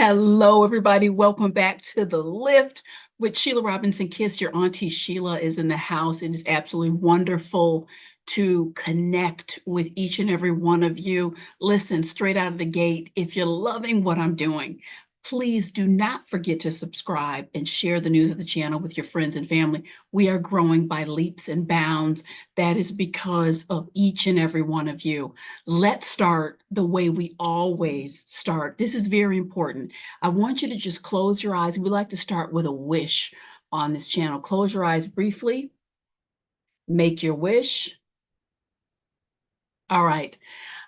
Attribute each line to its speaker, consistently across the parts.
Speaker 1: Hello, everybody. Welcome back to The Lift with Sheila Robinson-Kiss. Your auntie Sheila is in the house. It is absolutely wonderful to connect with each and every one of you. Listen, straight out of the gate, if you're loving what I'm doing, please do not forget to subscribe and share the news of the channel with your friends and family. We are growing by leaps and bounds. That is because of each and every one of you. Let's start the way we always start. This is very important. I want you to just close your eyes. We like to start with a wish on this channel. Close your eyes briefly. Make your wish. All right.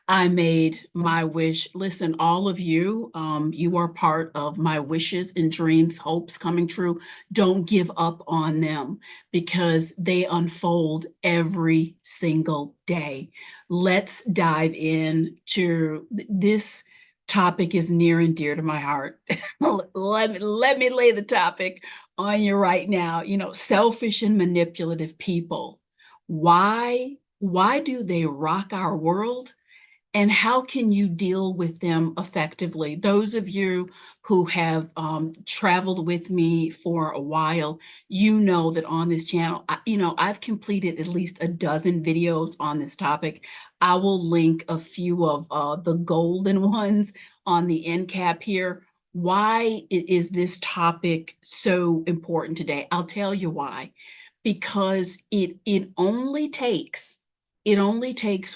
Speaker 1: I made my wish. Listen, all of you, you are part of my wishes and dreams, hopes coming true. Don't give up on them because they unfold every single day. Let's dive in to this topic is near and dear to my heart. let me lay the topic on you right now. You know, selfish and manipulative people. Why do they rock our world? And how can you deal with them effectively? Those of you who have traveled with me for a while, you know that on this channel, I've completed at least a dozen videos on this topic. I will link a few of the golden ones on the end cap here. Why is this topic so important today? I'll tell you why. Because it only takes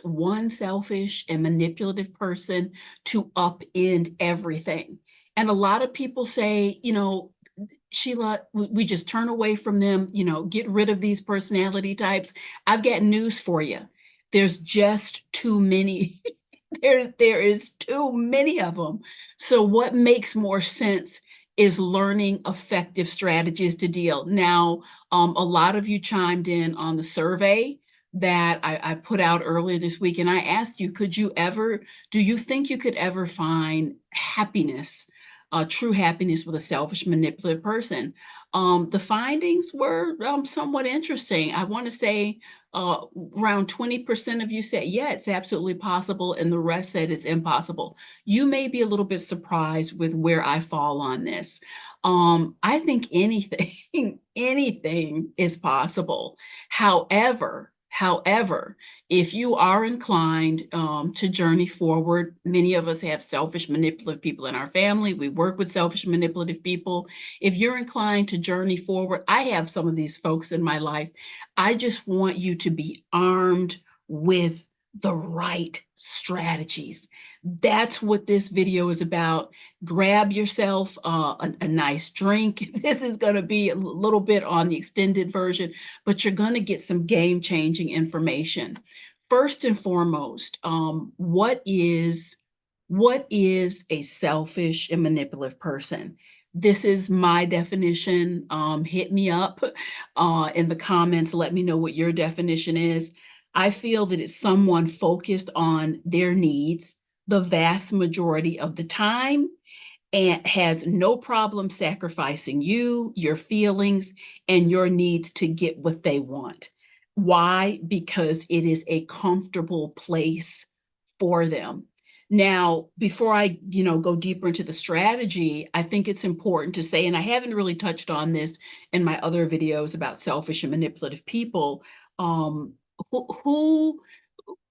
Speaker 1: one selfish and manipulative person to upend everything. And a lot of people say, Sheila, we just turn away from them, get rid of these personality types. I've got news for you. There's just too many. There is too many of them. So what makes more sense is learning effective strategies to deal. Now, a lot of you chimed in on the survey that I put out earlier this week, and I asked you, do you think you could ever find happiness, true happiness with a selfish, manipulative person? The findings were somewhat interesting. I want to say around 20% of you said, yeah, it's absolutely possible, and the rest said it's impossible. You may be a little bit surprised with where I fall on this. I think anything, anything is possible. However, if you are inclined to journey forward, many of us have selfish, manipulative people in our family. We work with selfish, manipulative people. If you're inclined to journey forward, I have some of these folks in my life. I just want you to be armed with the right strategies. That's what this video is about. Grab yourself a nice drink. This is going to be a little bit on the extended version, but you're going to get some game-changing information. First and foremost, what is a selfish and manipulative person? This is my definition. Hit me up in the comments. Let me know what your definition is. I feel that it's someone focused on their needs the vast majority of the time and has no problem sacrificing you, your feelings, and your needs to get what they want. Why? Because it is a comfortable place for them. Now, before I, go deeper into the strategy, I think it's important to say, and I haven't really touched on this in my other videos about selfish and manipulative people, who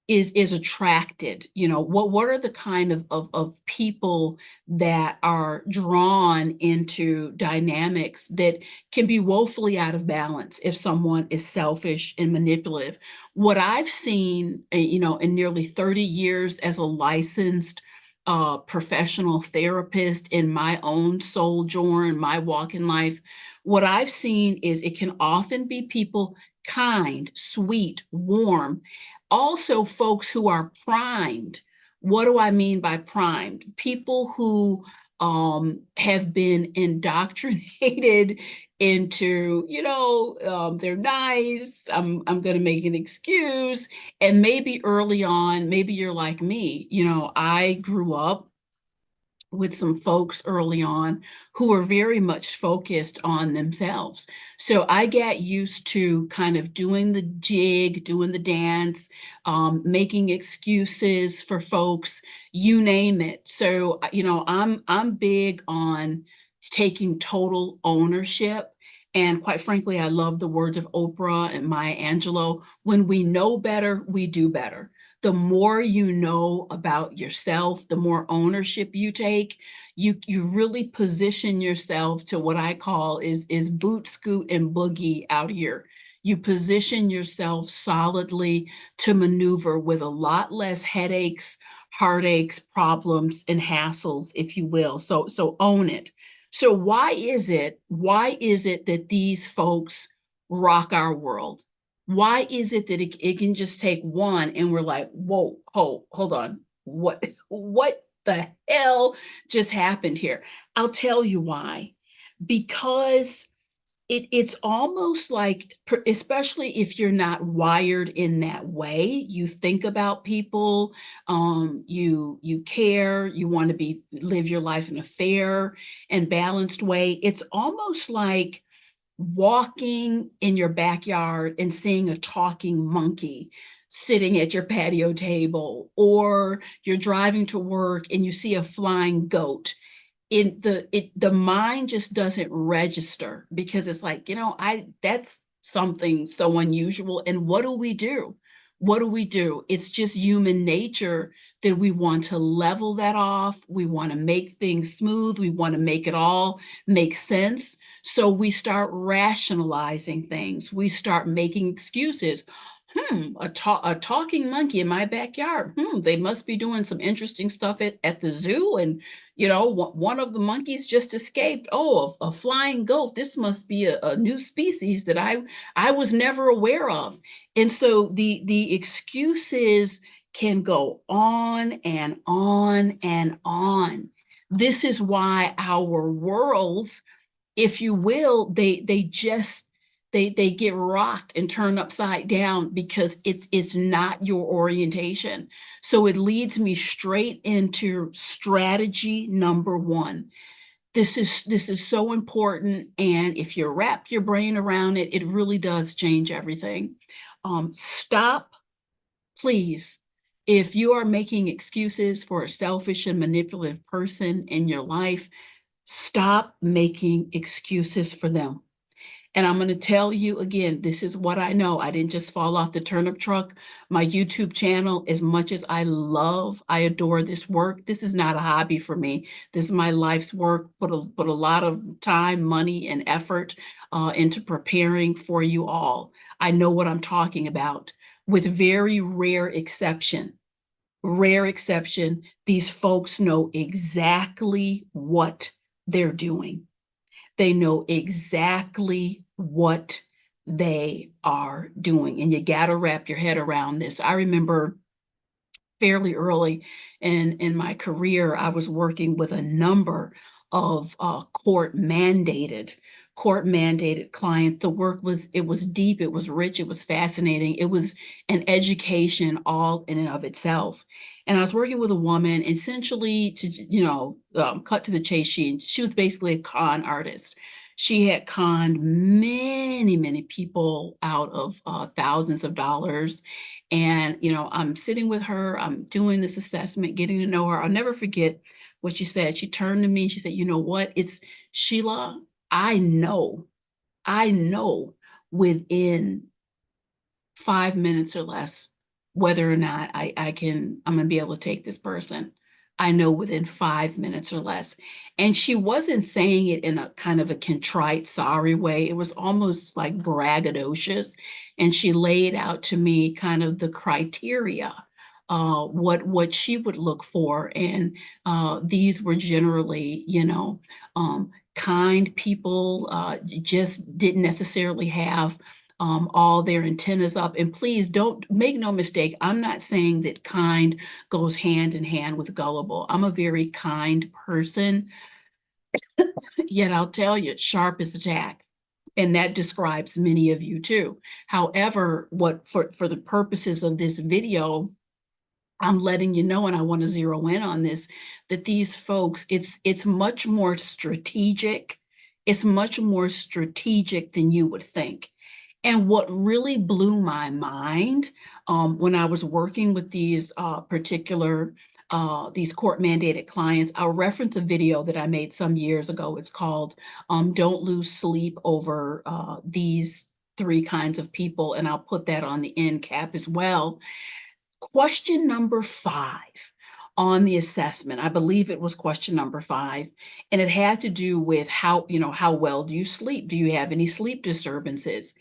Speaker 1: is attracted, what are the kind of people that are drawn into dynamics that can be woefully out of balance if someone is selfish and manipulative. What I've seen, in nearly 30 years as a licensed professional therapist in my own sojourn, my walk in life, what I've seen is it can often be people kind, sweet, warm, also folks who are primed. What do I mean by primed? People who have been indoctrinated into, they're nice. I'm going to make an excuse. And maybe early on, maybe you're like me. I grew up with some folks early on who were very much focused on themselves. So I got used to kind of doing the jig, doing the dance, making excuses for folks, you name it. So, I'm big on taking total ownership. And quite frankly, I love the words of Oprah and Maya Angelou. When we know better, we do better. The more you know about yourself, the more ownership you take, you really position yourself to what I call is boot, scoot, and boogie out here. You position yourself solidly to maneuver with a lot less headaches, heartaches, problems, and hassles, if you will. So own it. So why is it that these folks rock our world? Why is it that it can just take one and we're like, whoa, hold on. What the hell just happened here? I'll tell you why. Because it's almost like, especially if you're not wired in that way, you think about people, you care, you want to live your life in a fair and balanced way. It's almost like walking in your backyard and seeing a talking monkey sitting at your patio table, or you're driving to work and you see a flying goat. The mind just doesn't register, because it's like, I that's something so unusual. And what do we do? It's just human nature that we want to level that off. We want to make things smooth. We want to make it all make sense. So we start rationalizing things. We start making excuses. A talking monkey in my backyard. They must be doing some interesting stuff at the zoo. And, one of the monkeys just escaped. Oh, a flying goat. This must be a new species that I was never aware of. And so the excuses can go on and on and on. This is why our worlds, if you will, they get rocked and turned upside down, because it's not your orientation. So it leads me straight into strategy number one. This is so important, and if you wrap your brain around it, it really does change everything. Stop, please. If you are making excuses for a selfish and manipulative person in your life, stop making excuses for them. And I'm going to tell you again, this is what I know. I didn't just fall off the turnip truck. My YouTube channel, as much as I adore this work. This is not a hobby for me. This is my life's work. Put a lot of time, money, and effort into preparing for you all. I know what I'm talking about. With very rare exception, these folks know exactly what they're doing. They know exactly what they are doing. And you got to wrap your head around this. I remember fairly early in my career, I was working with a number of court mandated clients. The work was deep, it was rich, it was fascinating, it was an education all in and of itself. And I was working with a woman, essentially, to cut to the chase. She was basically a con artist. She had conned many, many people out of thousands of dollars. And, I'm sitting with her, I'm doing this assessment, getting to know her. I'll never forget what she said. She turned to me, she said, "You know what? It's Sheila, I know within 5 minutes or less whether or not I'm gonna be able to take this person. I know within 5 minutes or less." And she wasn't saying it in a kind of a contrite, sorry way. It was almost like braggadocious. And she laid out to me kind of the criteria, what she would look for. And these were generally, kind people, just didn't necessarily have all their antennas up. And please don't make no mistake. I'm not saying that kind goes hand in hand with gullible. I'm a very kind person, yet I'll tell you, sharp as a tack. And that describes many of you too. However, what for the purposes of this video, I'm letting you know, and I want to zero in on this, that these folks, it's much more strategic. It's much more strategic than you would think. And what really blew my mind when I was working with these particular these court mandated clients, I'll reference a video that I made some years ago. It's called "Don't Lose Sleep Over These Three Kinds of People," and I'll put that on the end cap as well. Question number 5 on the assessment, I believe it was question number 5, and it had to do with how well do you sleep? Do you have any sleep disturbances?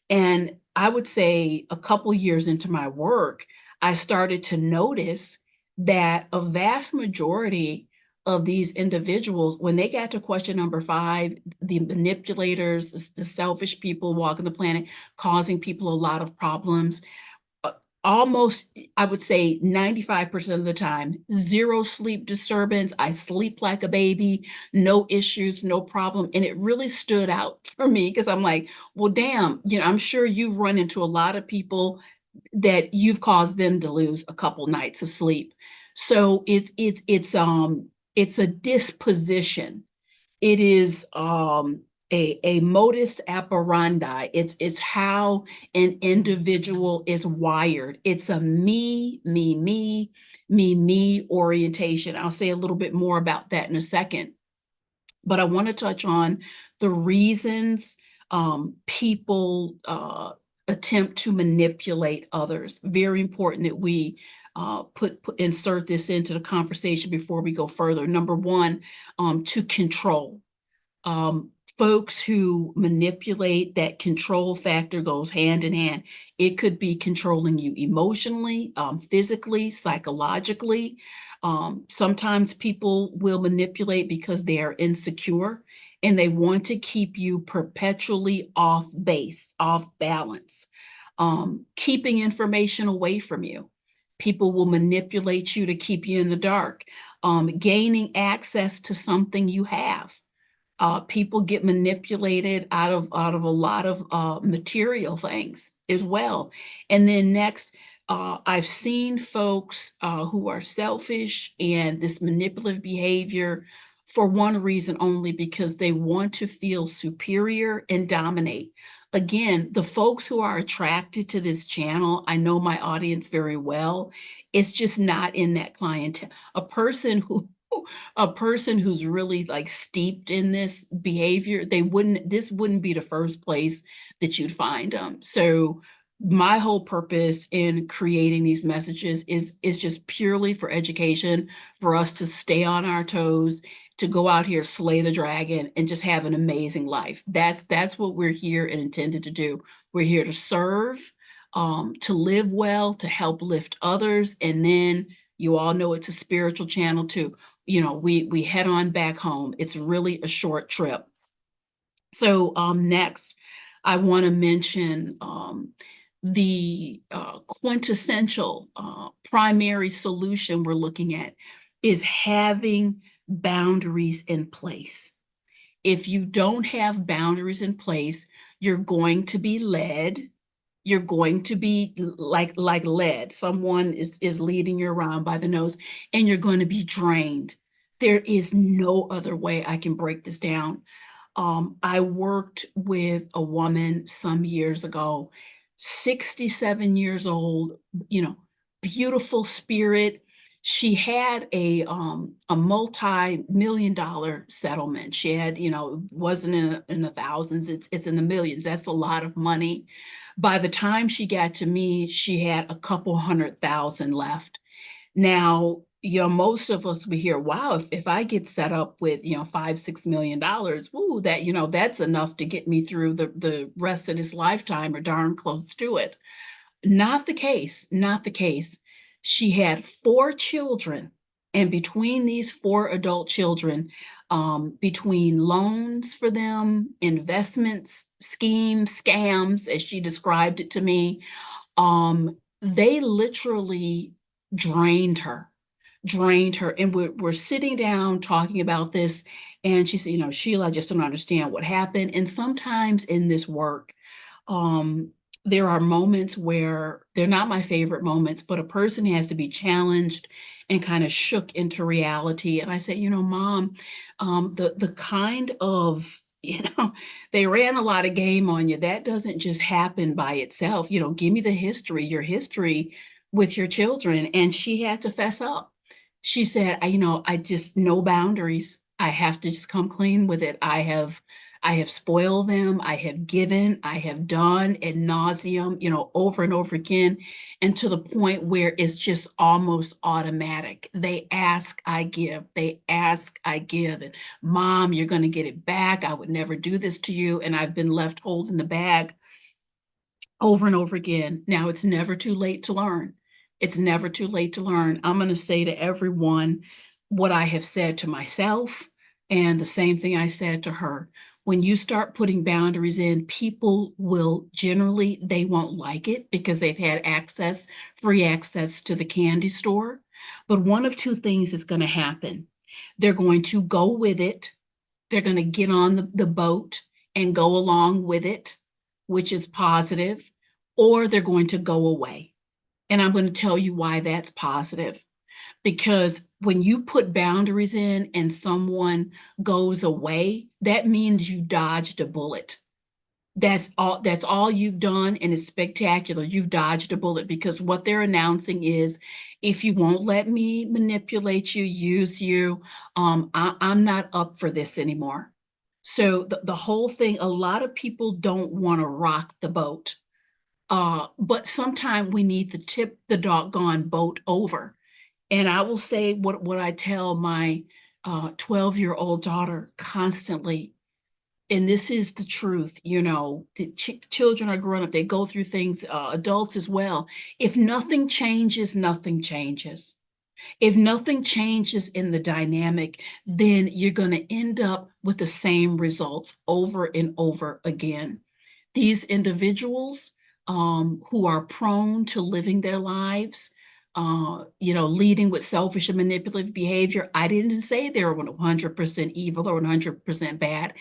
Speaker 1: And I would say a couple years into my work, I started to notice that a vast majority of these individuals, when they got to question number 5, the manipulators, the selfish people walking the planet, causing people a lot of problems, almost, I would say 95% of the time, zero sleep disturbance. I sleep like a baby, no issues, no problem. And it really stood out for me because I'm like, well, damn, I'm sure you've run into a lot of people that you've caused them to lose a couple nights of sleep. So it's a disposition. It is a modus operandi. It's how an individual is wired. It's a me orientation. I'll say a little bit more about that in a second. But I want to touch on the reasons people attempt to manipulate others. Very important that we insert this into the conversation before we go further. Number one, to control. um, Folks who manipulate, that control factor goes hand in hand. It could be controlling you emotionally, physically, psychologically. Sometimes people will manipulate because they are insecure and they want to keep you perpetually off base, off balance, keeping information away from you. People will manipulate you to keep you in the dark, gaining access to something you have. People get manipulated out of a lot of material things as well. And then next, I've seen folks who are selfish and this manipulative behavior for one reason only, because they want to feel superior and dominate. Again, the folks who are attracted to this channel, I know my audience very well. It's just not in that clientele. A person who's really like steeped in this behavior, this wouldn't be the first place that you'd find them. So my whole purpose in creating these messages is just purely for education, for us to stay on our toes, to go out here, slay the dragon, and just have an amazing life. That's what we're here and intended to do. We're here to serve, to live well, to help lift others, and then you all know it's a spiritual channel too. We head on back home. It's really a short trip. So next, I want to mention the quintessential primary solution we're looking at is having boundaries in place. If you don't have boundaries in place, you're going to be led. You're going to be like led. Someone is leading you around by the nose, and you're going to be drained. There is no other way I can break this down. I worked with a woman some years ago, 67 years old, beautiful spirit. She had a multi-million dollar settlement. She had, wasn't in the thousands, it's in the millions. That's a lot of money. By the time she got to me, she had a couple 100,000 left. Now, most of us, we hear, wow, if I get set up with, $5-6 million, ooh, that's enough to get me through the rest of this lifetime, or darn close to it. Not the case, not the case. She had 4 children, and between these 4 adult children, between loans for them, investments, schemes, scams, as she described it to me, they literally drained her, drained her. And we're sitting down talking about this, and she said, Sheila, I just don't understand what happened. And sometimes in this work, um, there are moments where they're not my favorite moments, but a person has to be challenged and kind of shook into reality. And I say, Mom, the kind of, they ran a lot of game on you. That doesn't just happen by itself. Give me the history, your history with your children. And she had to fess up. She said, I just no boundaries. I have to just come clean with it. I have spoiled them. I have given, I have done ad nauseum, over and over again, and to the point where it's just almost automatic. They ask, I give. They ask, I give. And Mom, you're going to get it back. I would never do this to you. And I've been left holding the bag over and over again. Now, it's never too late to learn. It's never too late to learn. I'm going to say to everyone what I have said to myself and the same thing I said to her. When you start putting boundaries in, people will generally, they won't like it because they've had access, free access to the candy store. But one of two things is going to happen. They're going to go with it. They're going to get on the boat and go along with it, which is positive, or they're going to go away. And I'm going to tell you why that's positive. Because when you put boundaries in and someone goes away, that means you dodged a bullet. That's all you've done, and it's spectacular. You've dodged a bullet because what they're announcing is if you won't let me manipulate you, use you, I'm not up for this anymore. So the whole thing, a lot of people don't want to rock the boat. But sometimes we need to tip the doggone boat over. And I will say what I tell my 12-year-old daughter constantly, and this is the truth. The children are growing up, they go through things, adults as well. If nothing changes, nothing changes. If nothing changes in the dynamic, then you're going to end up with the same results over and over again. These individuals who are prone to living their lives, leading with selfish and manipulative behavior. I didn't say they were 100% evil or 100% bad.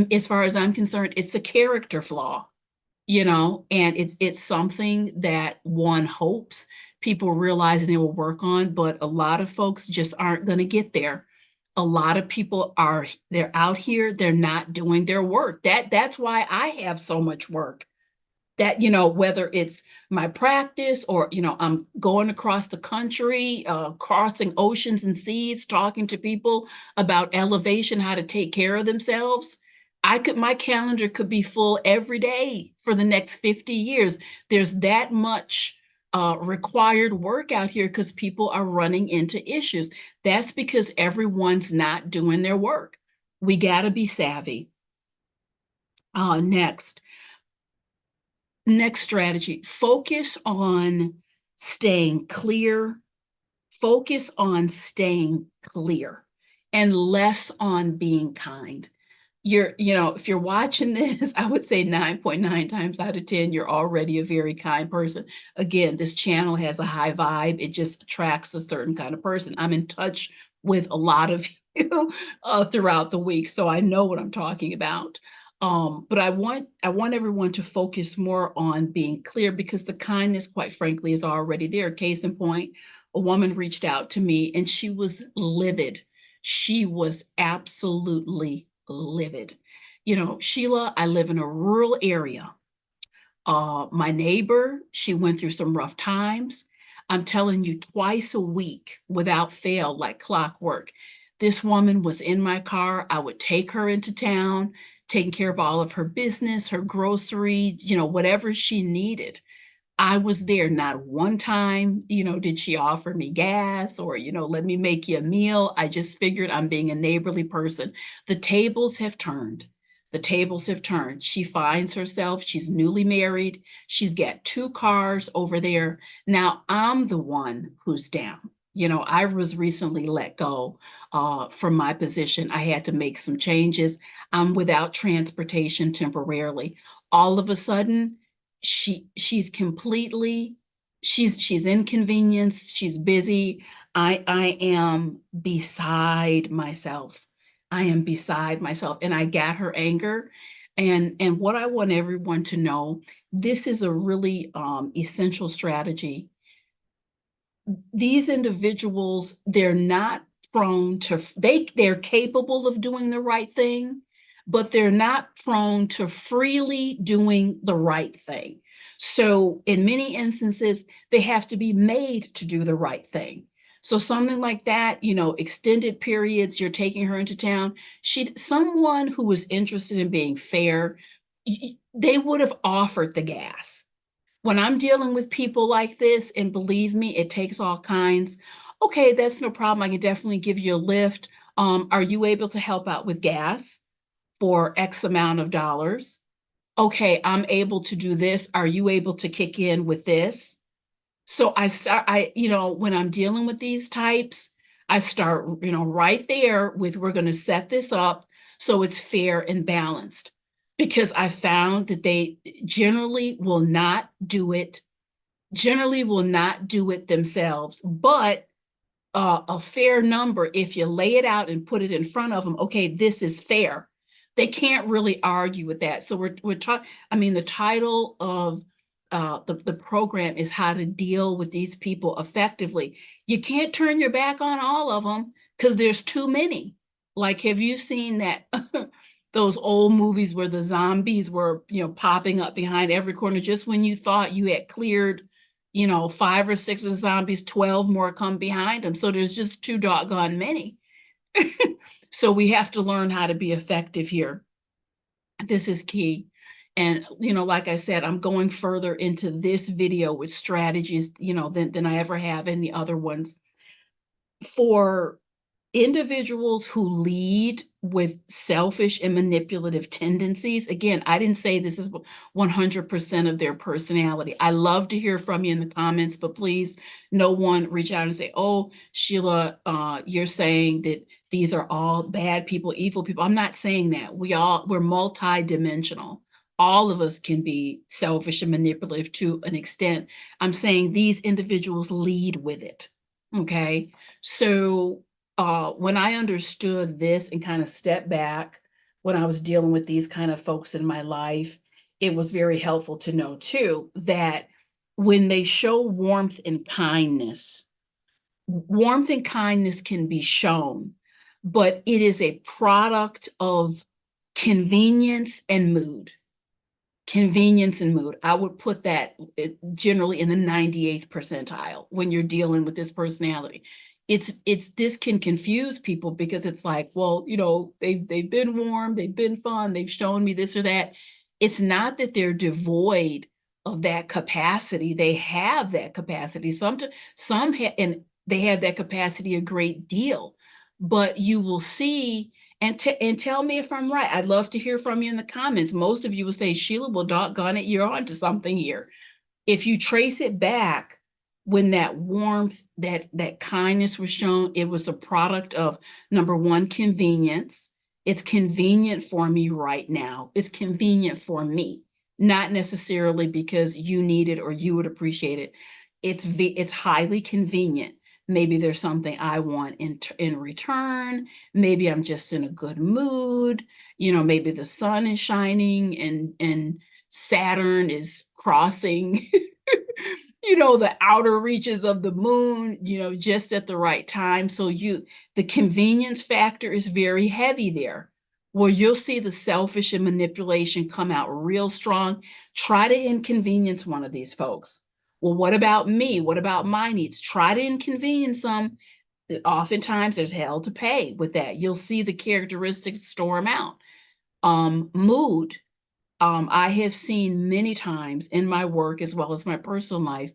Speaker 1: As far as I'm concerned, it's a character flaw, and it's something that one hopes people realize and they will work on, but a lot of folks just aren't going to get there. A lot of people they're out here, they're not doing their work. That's why I have so much work. That, whether it's my practice or, I'm going across the country, crossing oceans and seas, talking to people about elevation, how to take care of themselves. My calendar could be full every day for the next 50 years. There's that much required work out here because people are running into issues. That's because everyone's not doing their work. We got to be savvy. Next. Next strategy, focus on staying clear, focus on staying clear and less on being kind. If you're watching this, I would say 9.9 times out of 10, you're already a very kind person. Again, this channel has a high vibe. It just attracts a certain kind of person. I'm in touch with a lot of you throughout the week, so I know what I'm talking about. But I want everyone to focus more on being clear because the kindness, quite frankly, is already there. Case in point, a woman reached out to me and she was livid. She was absolutely livid. Sheila, I live in a rural area. My neighbor, she went through some rough times. I'm telling you, twice a week without fail, like clockwork. This woman was in my car. I would take her into town, taking care of all of her business, her groceries, whatever she needed. I was there. Not one time, did she offer me gas or, let me make you a meal. I just figured I'm being a neighborly person. The tables have turned. The tables have turned. She finds herself, she's newly married. She's got two cars over there. Now I'm the one who's down. I was recently let go from my position. I had to make some changes. I'm without transportation temporarily. All of a sudden, she's completely she's inconvenienced, she's busy. I am beside myself. I am beside myself, and I got her anger. And what I want everyone to know, this is a really essential strategy. These individuals, they're not prone to, they're capable of doing the right thing, but they're not prone to freely doing the right thing. So in many instances, they have to be made to do the right thing. So something like that, extended periods, you're taking her into town. Someone who was interested in being fair, they would have offered the gas. When I'm dealing with people like this, and believe me, it takes all kinds. Okay, that's no problem. I can definitely give you a lift. Are you able to help out with gas for X amount of dollars? Okay, I'm able to do this. Are you able to kick in with this? So when I'm dealing with these types, I start, right there with, we're going to set this up so it's fair and balanced, because I found that they generally will not do it themselves, but a fair number, if you lay it out and put it in front of them, okay, this is fair. They can't really argue with that. So we're talking, I mean, the title of the program is how to deal with these people effectively. You can't turn your back on all of them because there's too many. Like, have you seen that those old movies where the zombies were, popping up behind every corner just when you thought you had cleared, five or six of the zombies, 12 more come behind them. So there's just too doggone many. So we have to learn how to be effective here. This is key. And, like I said, I'm going further into this video with strategies, than I ever have in the other ones. For individuals who lead with selfish and manipulative tendencies, again, I didn't say this is 100% of their personality. I love to hear from you in the comments, but please, no one reach out and say, oh, Sheila, you're saying that these are all bad people, evil people. I'm not saying that. We're multi-dimensional. All of us can be selfish and manipulative to an extent. I'm saying these individuals lead with it. Okay. So when I understood this and kind of stepped back when I was dealing with these kind of folks in my life, it was very helpful to know too that when they show warmth and kindness can be shown, but it is a product of convenience and mood. Convenience and mood. I would put that generally in the 98th percentile when you're dealing with this personality. This can confuse people because it's like, well, they've been warm, they've been fun, they've shown me this or that. It's not that they're devoid of that capacity. They have that capacity. And they have that capacity a great deal. But you will see, and tell me if I'm right. I'd love to hear from you in the comments. Most of you will say, Sheila, well, doggone it, you're onto something here. If you trace it back, when that warmth, that kindness was shown, it was a product of, number one, convenience. It's convenient for me right now. It's convenient for me, not necessarily because you need it or you would appreciate it. It's highly convenient. Maybe there's something I want in return. Maybe I'm just in a good mood. Maybe the sun is shining and Saturn is crossing the outer reaches of the moon, just at the right time. So the convenience factor is very heavy there, where you'll see the selfish and manipulation come out real strong. Try to inconvenience one of these folks. Well, what about me? What about my needs? Try to inconvenience them. Oftentimes there's hell to pay with that. You'll see the characteristics storm out. Mood. I have seen many times in my work as well as my personal life,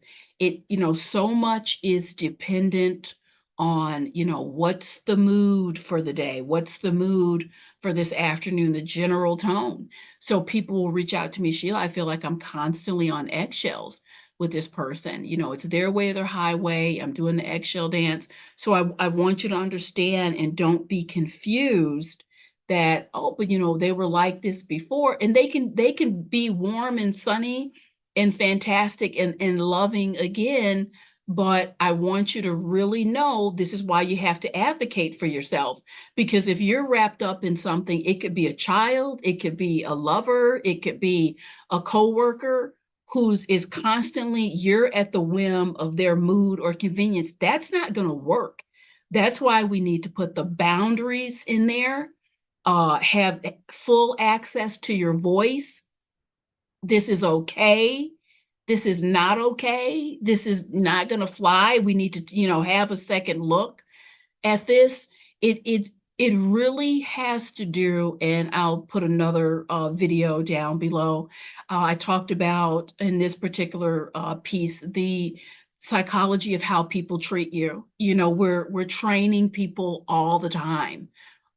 Speaker 1: so much is dependent on, what's the mood for the day? What's the mood for this afternoon, the general tone? So people will reach out to me, Sheila, I feel like I'm constantly on eggshells with this person. It's their way or their highway. I'm doing the eggshell dance. So I want you to understand and don't be confused that, oh, but they were like this before, and they can be warm and sunny and fantastic and loving again, But I want you to really know this is why you have to advocate for yourself. Because if you're wrapped up in something, it could be a child, it could be a lover, it could be a coworker who's is constantly, you're at the whim of their mood or convenience. That's not going to work. That's why we need to put the boundaries in there, have full access to your voice. This is okay. This is not okay. This is not going to fly. We need to, have a second look at this. It really has to do, and I'll put another video down below. I talked about in this particular piece the psychology of how people treat you. We're training people all the time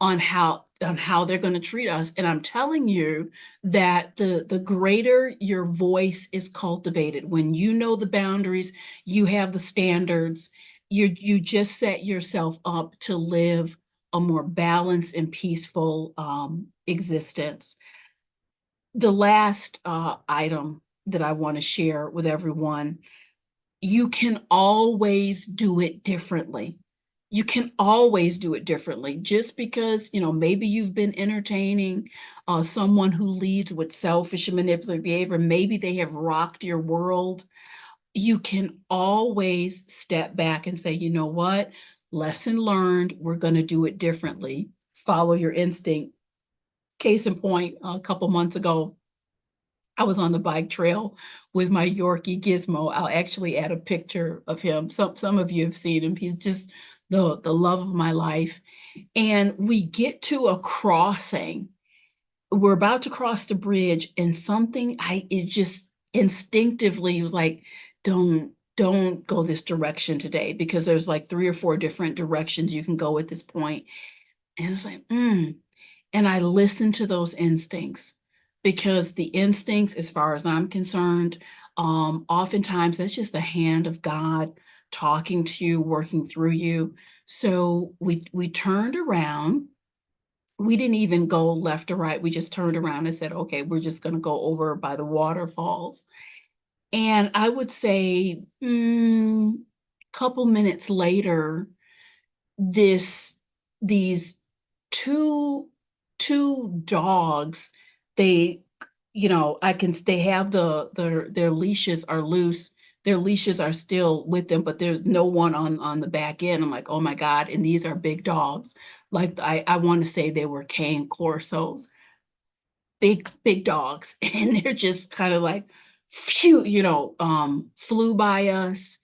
Speaker 1: on how they're going to treat us, and I'm telling you that the greater your voice is cultivated, when you know the boundaries, you have the standards, you just set yourself up to live a more balanced and peaceful existence. The last item that I want to share with everyone: you can always do it differently. You can always do it differently. Just because, maybe you've been entertaining someone who leads with selfish and manipulative behavior, maybe they have rocked your world, you can always step back and say, you know what? Lesson learned. We're going to do it differently. Follow your instinct. Case in point, a couple months ago, I was on the bike trail with my Yorkie Gizmo. I'll actually add a picture of him. Some of you have seen him. He's just the love of my life. And we get to a crossing. We're about to cross the bridge, and it just instinctively was like, don't go this direction today, because there's like 3 or 4 different directions you can go at this point. And it's like, and I listen to those instincts, because the instincts, as far as I'm concerned, oftentimes that's just the hand of God talking to you, working through you. So we turned around. We didn't even go left or right. We just turned around and said, okay, we're just going to go over by the waterfalls. And I would say, couple minutes later, this these two two dogs, they, they have their leashes are loose. Their leashes are still with them, but there's no one on the back end. I'm like, oh my God. And these are big dogs. Like, I want to say they were cane corsos, big dogs. And they're just kind of like, phew, flew by us.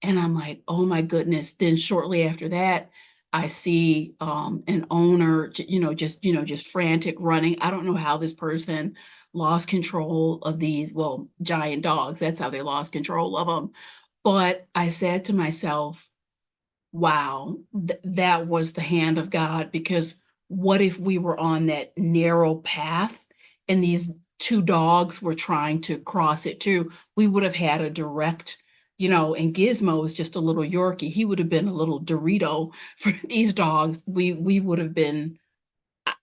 Speaker 1: And I'm like, oh my goodness. Then shortly after that, I see an owner, just frantic running. I don't know how this person lost control of these, well, giant dogs. That's how they lost control of them. But I said to myself, wow, that was the hand of God. Because what if we were on that narrow path and these two dogs were trying to cross it too? We would have had a direct, and Gizmo is just a little Yorkie. He would have been a little Dorito for these dogs. We would have been,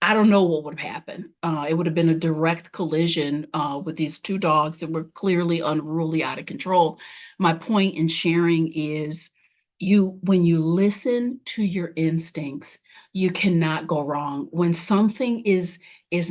Speaker 1: I don't know what would have happened. It would have been a direct collision with these two dogs that were clearly unruly, out of control. My point in sharing is, when you listen to your instincts, you cannot go wrong. When something is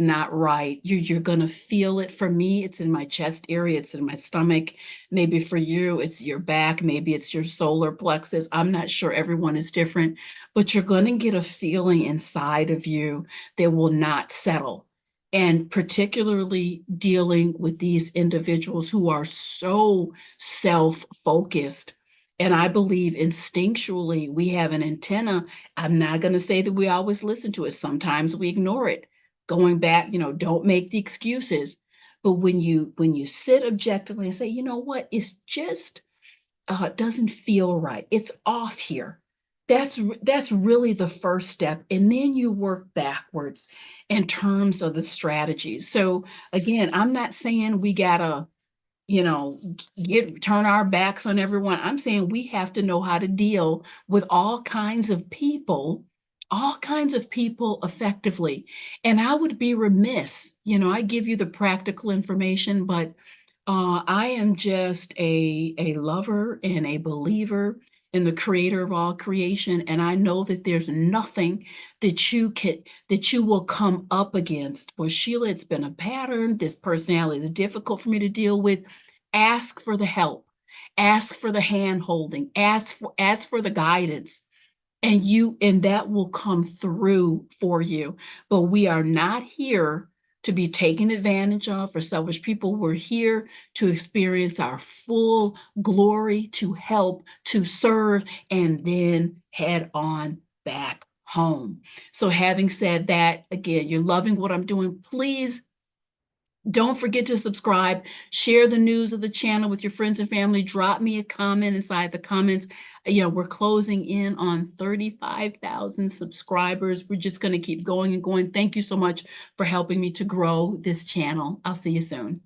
Speaker 1: not right, you're gonna feel it. For me, it's in my chest area, it's in my stomach. Maybe for you, it's your back, maybe it's your solar plexus. I'm not sure, everyone is different, but you're gonna get a feeling inside of you that will not settle. And particularly dealing with these individuals who are so self-focused. And I believe instinctually we have an antenna. I'm not going to say that we always listen to it. Sometimes we ignore it. Going back, don't make the excuses. But when you sit objectively and say, you know what, it's just doesn't feel right. It's off here. That's really the first step, and then you work backwards in terms of the strategies. So again, I'm not saying we gotta, you know, turn our backs on everyone. I'm saying we have to know how to deal with all kinds of people effectively. And I would be remiss, I give you the practical information, but I am just a lover and a believer in the creator of all creation, and I know that there's nothing that you will come up against. Well, Sheila, it's been a pattern. This personality is difficult for me to deal with. Ask for the help. Ask for the hand holding. Ask for the guidance, and that will come through for you. But we are not here to be taken advantage of for selfish people. We're here to experience our full glory, to help, to serve, and then head on back home. So having said that, again, you're loving what I'm doing, please don't forget to subscribe, share the news of the channel with your friends and family, drop me a comment inside the comments. We're closing in on 35,000 subscribers. We're just going to keep going and going. Thank you so much for helping me to grow this channel. I'll see you soon.